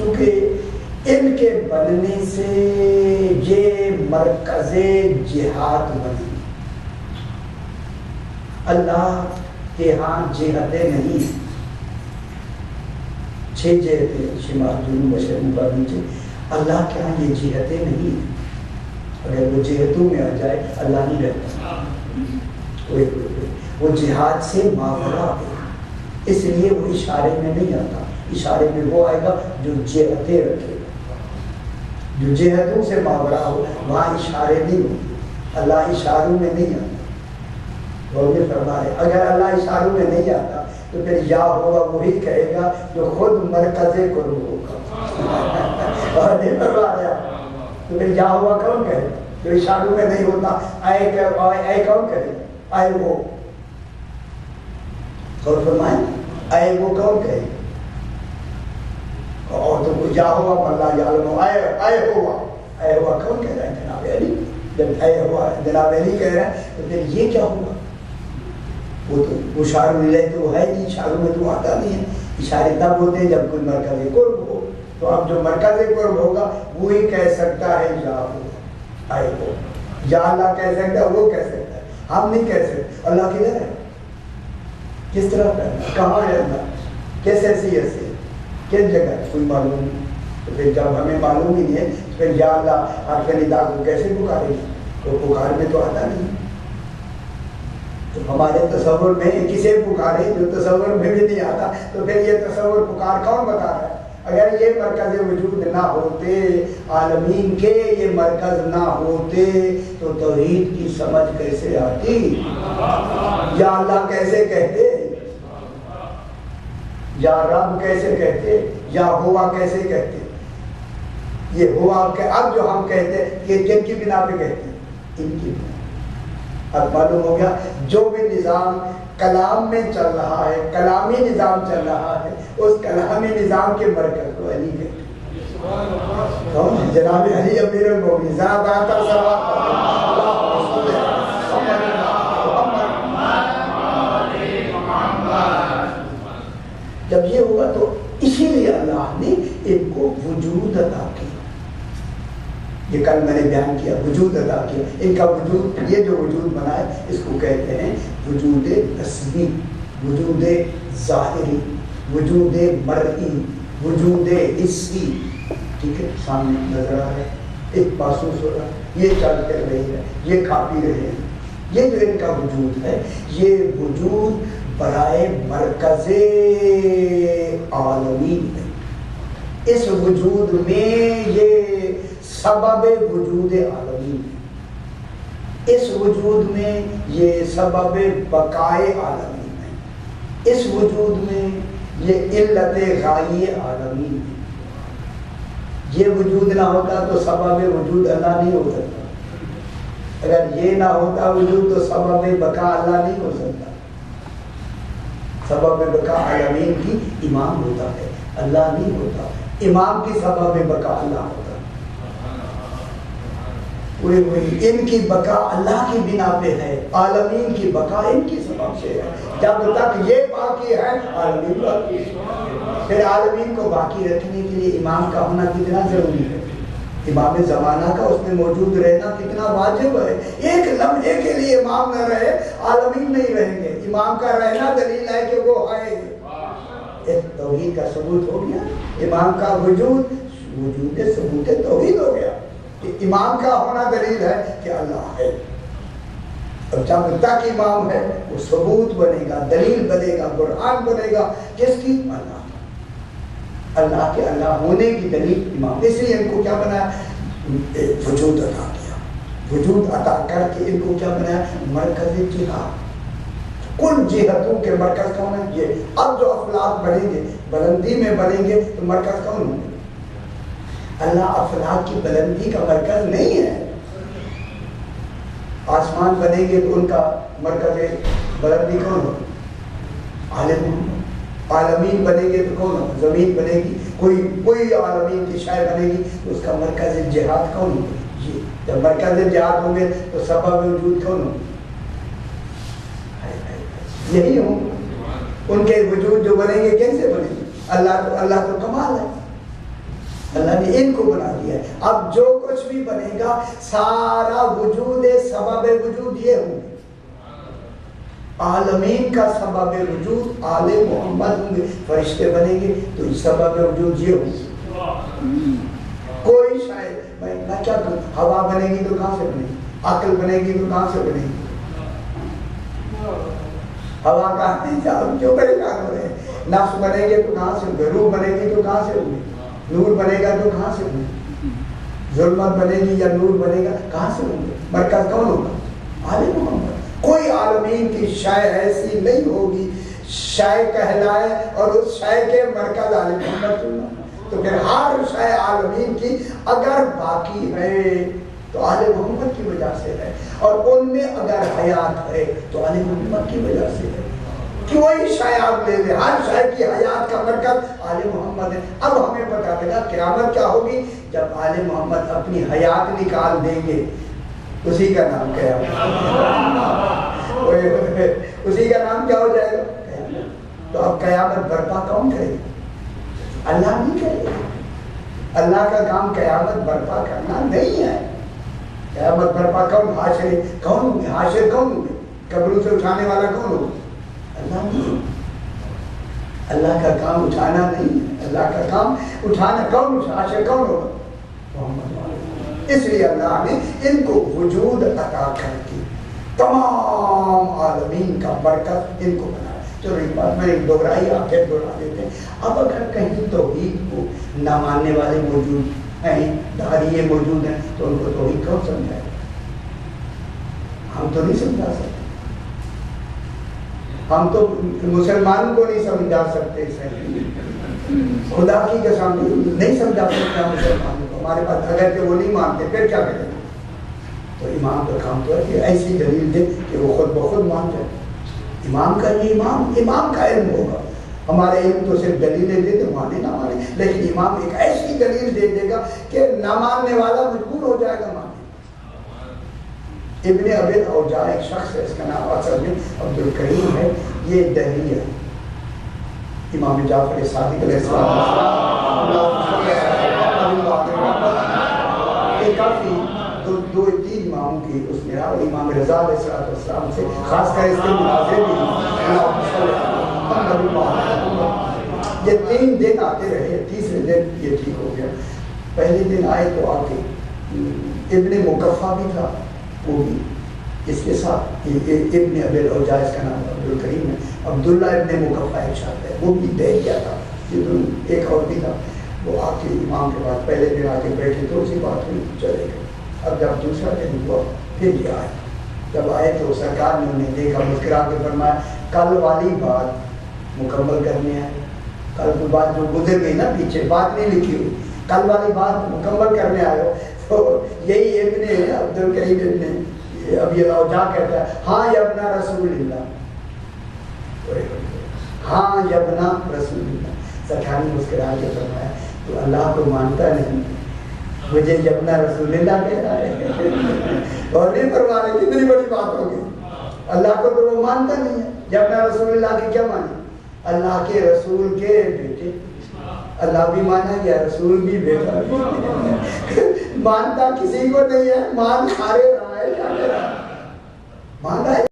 چونکہ ان کے بننے سے یہ مرکز جہاد بنی. اللہ کے ہاں جہتیں نہیں، 6 جہتیں شمال جنوب مشرق مغرب نیچے. اللہ کے ہاں یہ جہتیں نہیں. اگر وہ جہتوں میں آ جائے اللہ نہیں رہتا. وہ جہاد سے ماورا ہے، اس لیے وہ اشارے میں نہیں آتا. اشارے میں وہ آئے گا جو جہتیں رکھے گا. جو جہتوں سے ماورا ہو وہاں اشارے نہیں ہوتے. اللہ اشاروں میں نہیں آتا. وہ بھی فرما ہے اگر اللہ اشاروں میں نہیں آتا تو پھر یا ہوگا وہی کہے گا جو خود مرکز قرب ہوگا. اور نہیں فرما رہا تو پھر یا ہوا کون کہے جو اشاروں میں نہیں ہوتا. اے کون کہے اے وہ اور فرمائیں اے وہ کون کہے. اور تو یا ہوا اللہ یعلم اے ہوا کون کہہ رہا ہے جناب علی. جب اے ہوا جناب علی کہہ رہے ہیں تو پھر یہ کیا ہوا. وہ تو وہ اشارے میں تو ہے نہیں. اشاروں میں تو آتا نہیں ہے. اشارے تب ہوتے ہیں جب کوئی مرکز قرب ہو. تو اب جو مرکز قرب ہوگا وہی کہہ سکتا ہے یا ہوا اے ہو. یا اللہ کہہ سکتا ہے وہ کہہ سکتا ہے. ہم نہیں کہہ سکتے. اللہ کدھر ہے کس طرح کرنا کہاں ہے اللہ کیسے حیثیت سے کس جگہ کوئی معلوم نہیں. تو پھر جب ہمیں معلوم ہی نہیں ہے تو پھر یا اللہ حرف ندا کو کیسے پکارے گی. تو پکار میں تو آتا نہیں. تو ہمارے تصور میں کسے پکارے جو تصور میں بھی نہیں آتا. تو پھر یہ تصور پکار کون بتا رہا ہے. اگر یہ مرکز وجود نہ ہوتے عالمین کے یہ مرکز نہ ہوتے تو توحید کی سمجھ کیسے آتی. یا اللہ کیسے کہتے. یا رب کیسے کہتے. یا ہوا کیسے کہتے. یہ ہوا کہ اب جو ہم کہتے یہ کن کی بنا پہ کہتے ہیں ان کی بنا. اب معلوم ہو گیا جو بھی نظام کلام میں چل رہا ہے کلامی نظام چل رہا ہے اس کلامی نظام کے مرکز کو علی کہتے ہیں. کون جناب علی امیر المومنین. جب یہ ہوا تو اسی لیے اللہ نے ان کو وجود عطا کیا. یہ کل میں نے بیان کیا وجود عطا کیا. ان کا وجود یہ جو وجود بنا ہے اس کو کہتے ہیں وجود نسبی وجود ظاہری وجود مرئی وجود حسی. ٹھیک ہے سامنے نظر آ رہا ہے ایک محسوس ہو رہا ہے یہ چل کر رہی ہے یہ کھا پی رہے ہیں. یہ جو ان کا وجود ہے یہ وجود برائے مرکز عالمین ہے. اس وجود میں یہ سبب وجود عالمین ہے. اس وجود میں یہ سبب بقائے عالمین ہے. اس وجود میں یہ علت غائی عالمین ہے. یہ وجود نہ ہوتا تو سبب وجود اللہ نہیں ہو سکتا. اگر یہ نہ ہوتا وجود تو سبب بقا اللہ نہیں ہو سکتا. سبب بقا عالمین کی امام ہوتا ہے اللہ نہیں ہوتا. امام کی سبب بقا اللہ ہوتا. ان کی بقا اللہ کی بنا پہ ہے عالمین کی بقا ان کی سبب سے ہے. جب تک یہ باقی ہے عالمین باقی ہے. پھر عالمین کو باقی رکھنے کے لیے امام کا ہونا کتنا ضروری ہے. امام زمانہ کا اس میں موجود رہنا کتنا واجب ہے. ایک لمحے کے لیے امام نہ رہے عالمین نہیں رہیں گے. امام کا رہنا دلیل ہے کہ وہ ہے. ایک توحید کا ثبوت ہو گیا. امام کا وجود ثبوت توحید ہو گیا. امام کا ہونا دلیل ہے کہ اللہ ہے. اور جب تک امام ہے وہ ثبوت بنے گا دلیل بنے گا قرآن بنے گا. کس کی؟ اللہ کے اللہ ہونے کی دلیل امام. اس لیے ان کو کیا بنایا وجود عطا کیا. وجود عطا کر کے ان کو کیا بنایا مرکز جہاد. کل جہتوں کے مرکز کون ہے یہ. اب جو افلاک بڑھیں گے بلندی میں بڑھیں گے تو مرکز کون ہوں گے. اللہ افلاک کی بلندی کا مرکز نہیں ہے. آسمان بنیں گے تو ان کا مرکز بلندی کون ہو عالم. عالمین بنے گے تو کون ہو زمین بنے گی. کوئی عالمین کی شے بنے گی تو اس کا مرکز جہاد کون ہو. یہ جب مرکز جہاد ہوں گے تو سبب وجود کون ہو. یہی ہوں. ان کے وجود جو بنیں گے کیسے بنیں گے. اللہ تو کمال ہے. اللہ نے ان کو بنا دیا ہے. اب جو کچھ بھی بنے گا سارا وجود سبب وجود یہ ہوں گے. عالمین کا سبب وجود آل محمد ہوں گے. فرشتے بنیں گے تو سبب وجود یہ ہوں گے. کوئی شاید میں کیا کروں, ہوا بنے گی تو کہاں سے بنے گی, عقل بنے گی تو کہاں سے بنے گی, ہوا کہاں سے جاؤ کیوں پریشان ہو رہے ہیں, نفس بنے گے تو کہاں سے ہوں گے, روح بنے گی تو کہاں سے ہوں گے, نور بنے گا تو کہاں سے ہوں گے, ظلمت بنے گی یا نور بنے گا کہاں سے ہوں گے, مرکز کون ہوگا, آل محمد. کوئی عالمین کی شے ایسی نہیں ہوگی شے کہلائے اور اس شے کے مرکز آل محمد ہونا. تو پھر ہر شے عالمین کی اگر باقی ہے تو آل محمد کی وجہ سے ہے, اور ان میں اگر حیات ہے تو آل محمد کی وجہ سے ہے. کوئی شے آپ لے لیں, ہر شے کی حیات کا مرکز آل محمد ہے. اب ہمیں پتا لگا قیامت کیا ہوگی, جب آل محمد اپنی حیات نکال دیں گے, اسی کا نام قیامت, اسی کا نام کیا ہو جائے گا, تو اب قیامت برپا کون کرے گا, اللہ نہیں کرے گا. اللہ کا کام قیامت برپا کرنا نہیں ہے. قیامت برپا کون, حاشر کون ہوں گے, حاشر کون ہوں گے, قبروں سے اٹھانے والا کون ہوگا, اللہ نہیں. اللہ کا کام اٹھانا نہیں ہے, اللہ کا کام اٹھانا کون, حاشر کون ہوگا, محمد. اس لیے اللہ نے ان کو وجود عطا کر کے تمام عالمین کا برکت ان کو بنایا. چلو ایک بات میں ایک دوہرائی, آپ پھر دوہرا دیتے ہیں. اب اگر کہیں توحید کو نہ ماننے والے موجود ہیں, داعیے موجود ہیں, تو ان کو توحید کون سمجھائے, ہم تو نہیں سمجھا سکتے. ہم تو مسلمان کو نہیں سمجھا سکتے, خدا کی قسم نہیں سمجھا سکتے ہم مسلمانوں کو. ہمارے پاس اگر کہ وہ نہیں مانتے پھر کیا کریں گے. تو امام کا کام تو ہے کہ ایسی دلیل دے کہ وہ خود بخود مان جائے. امام کا یہ امام کا علم ہوگا. ہمارے علم تو صرف دلیلیں دے دے, مانے نہ مانے, لیکن امام ایک ایسی دلیل دے دے گا کہ نہ ماننے والا مجبور ہو جائے گا ماننے. ابن ابی اوجاع ایک شخص ہے, اس کا نام اصل میں عبد الکریم ہے. یہ دہلی ہے. امام جعفر صادق علیہ السلام یہ کافی دو تین اماموں کی اس میں, اور امام رضا علیہ السلام سے خاص کر اس کے مناظر بھی. یہ 3 دن آتے رہے, تیسرے دن یہ ٹھیک ہو گیا. پہلے دن آئے تو آ کے ابن مکفہ بھی تھا, وہ بھی اس کے ساتھ ابن ابی اوجاع, اس کا نام عبد الکریم ہے. عبداللہ ابن مکفہ ایک شخص ہے, وہ بھی دے گیا تھا. ایک اور بھی تھا, وہ آ کے امام کے بعد پہلے دن آ کے بیٹھے تو اسی بات ہوئی, چلے گئے. اب جب دوسرا دن ہوا پھر یہ آئے. جب آئے تو سرکار نے انہیں دیکھا, مسکرا کے فرمایا کل والی بات مکمل کرنی ہے. کل کی بات جو گزر گئی نا, پیچھے بات نہیں لکھی ہوئی, کل والی بات مکمل کرنے آئے ہو. تو یہی ابن عبد الکریم ابن ابی اوجاع کہتا ہے, ہاں یبنا رسول اللہ, ہاں یبنا رسول اللہ. سرکار نے مسکرا کے فرمایا تو اللہ کو مانتا نہیں, مجھے یبنا رسول اللہ کہہ رہا ہے. اور نہیں فرما رہے, کتنی بڑی بات ہوگی. اللہ کو تو وہ مانتا نہیں ہے. یبنا رسول اللہ کی کیا مانی, اللہ کے رسول کے بیٹے. اللہ بھی مانا گیا, رسول بھی بیٹا بھی. مانتا کسی کو نہیں ہے, مان سارے رہا ہے, مان رہا ہے.